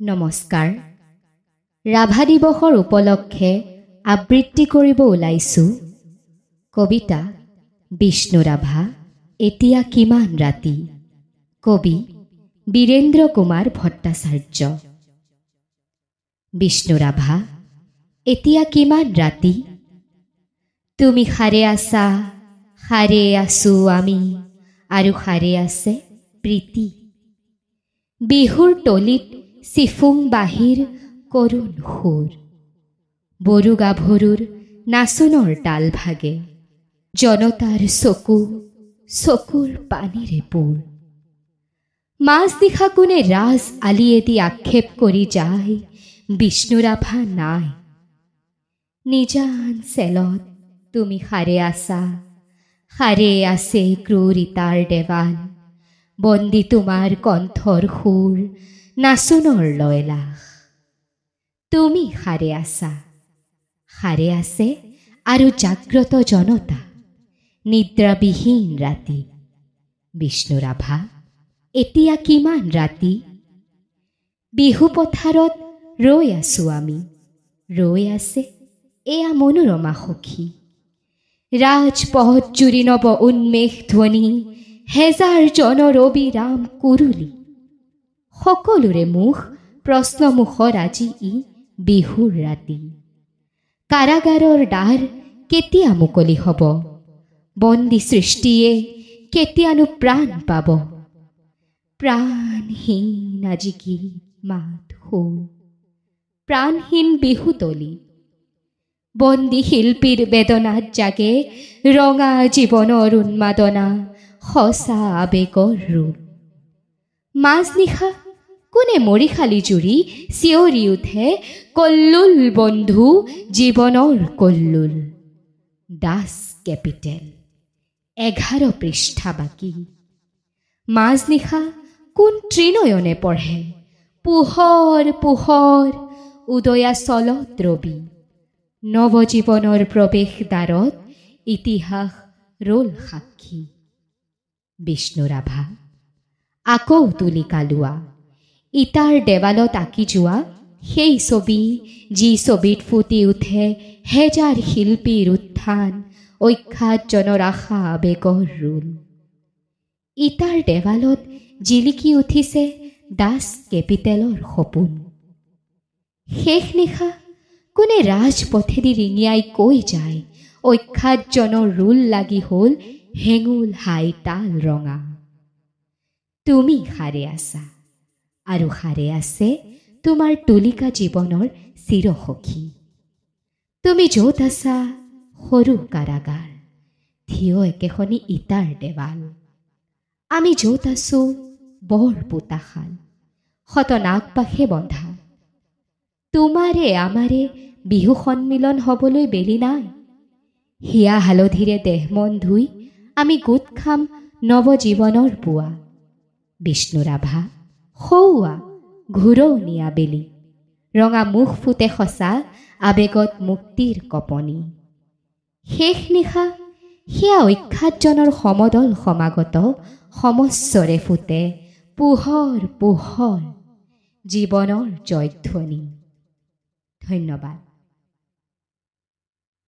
নমস্কাৰ। ৰাভা দিৱসৰ উপলক্ষে আবৃত্তি কৰিব ওলাইছোঁ কবিতা বিষ্ণু ৰাভা এতিয়া কিমান ৰাতি। কবি বীৰেন্দ্ৰ কুমাৰ ভট্টাচাৰ্য। বিষ্ণু ৰাভা এতিয়া কিমান ৰাতি, তুমি সাৰে আছা, সাৰে আছোঁ আমি, আৰু সাৰে আছে প্ৰীতি। বিহুৰ তলিত চিফুং বাহিৰ কৰুণ সুৰ, বড়ো গাভৰুৰ নাচোনৰ তাল ভাগে, জনতাৰ চকুৰ পানীৰে পোৰ। মাজনিশা কোনে ৰাজ আলিয়েদি আক্ষেপ কৰি যায়, বিষ্ণু ৰাভা নাই। নিজান চেলত তুমি সাৰে আছা, সাৰে আছে ক্ৰূৰ ইটাৰ দেৱাল, বন্দী তোমাৰ কণ্ঠৰ সুৰ, নাচোনৰ লয়লাস। তুমি সাৰে আছা, সাৰে আছে আৰু জাগ্ৰত জনতা, নিদ্ৰাবিহীন ৰাতি। বিষ্ণু ৰাভা এতিয়া কিমান ৰাতি, বিহু পথাৰত ৰৈ আছোঁ আমি, ৰৈ আছে এয়া মনোৰমা সখী। ৰাজপথ জুৰি নৱ উন্মেষ ধ্বনি, হেজাৰ জনৰ অবিৰাম কুৰুলি। সকলোৰে মুখ প্ৰশ্নমুখৰ আজি ই বিহুৰ ৰাতি। কাৰাগাৰৰ দ্বাৰ কেতিয়া মুকলি হ'ব, বন্দী সৃষ্টিয়ে কেতিয়ানো প্ৰাণ পাব। প্ৰাণহীন আজি কি মাত সুৰ, প্ৰাণহীন বিহুতলী। বন্দী শিল্পীৰ বেদনাত জাগে ৰঙা জীৱনৰ উন্মাদনা, সঁচা আবেগৰ ৰূপ। মাজনিশা কোনে মৰিশালী জুৰি চিঞৰি উঠে, কল্লোল বন্ধু জীৱনৰ কল্লোল। দাস কেপিটেল 11 পৃষ্ঠা বাকী। মাজনিশা কোন ত্ৰিনয়নে পঢ়ে, পোহৰ পোহৰ উদয়াচলত ৰবি। নৱজীৱনৰ প্ৰৱেশ দ্বাৰত ইতিহাস ৰল সাক্ষী। বিষ্ণু ৰাভা আকৌ তুলিকা লোৱা, ইটাৰ দেৱালত আঁকি যোৱা সেই ছবি, যি ছবিত ফুটি উঠে হেজাৰ শিল্পীৰ উত্থান, অখ্যাত জনৰ আশা আবেগৰ ৰোল। ইটাৰ দেৱালত জিলিকি উঠিছে দাস কেপিটেলৰ সপোন। শেষ নিশা কোনে ৰাজপথেদি ৰিঙিয়াই কৈ যায়, অখ্যাত জনৰ ৰোল লাগি হ'ল হেঙুল হাই তাল ৰঙা। তুমি সাৰে আছা, আৰু সাৰে আছে তোমাৰ তুলিকা জীৱনৰ চিৰসখী। তুমি য'ত আছা সৰু কাৰাগাৰ, থিয় একেখনি ইটাৰ দেৱাল। আমি য'ত আছোঁ বৰ পোতাশাল, শত নাগপাশে বন্ধা। তোমাৰে আমাৰে বিহু সন্মিলন হ'বলৈ বেলি নাই, হিয়া হালধিৰে দেহ মন ধুই আমি গোট খাম নৱজীৱনৰ পুৱা। বিষ্ণু ৰাভা সৌৱা ঘূৰণীয়া আবেলি, ৰঙা মুখ ফুটে সঁচা আবেগত মুক্তিৰ কপনি। শেষ নিশা সেয়া অখ্যাতজনৰ সমদল সমাগত সমস্বৰে ফুটে পোহৰ পোহৰ জীৱনৰ জয়ধ্বনি। ধন্যবাদ।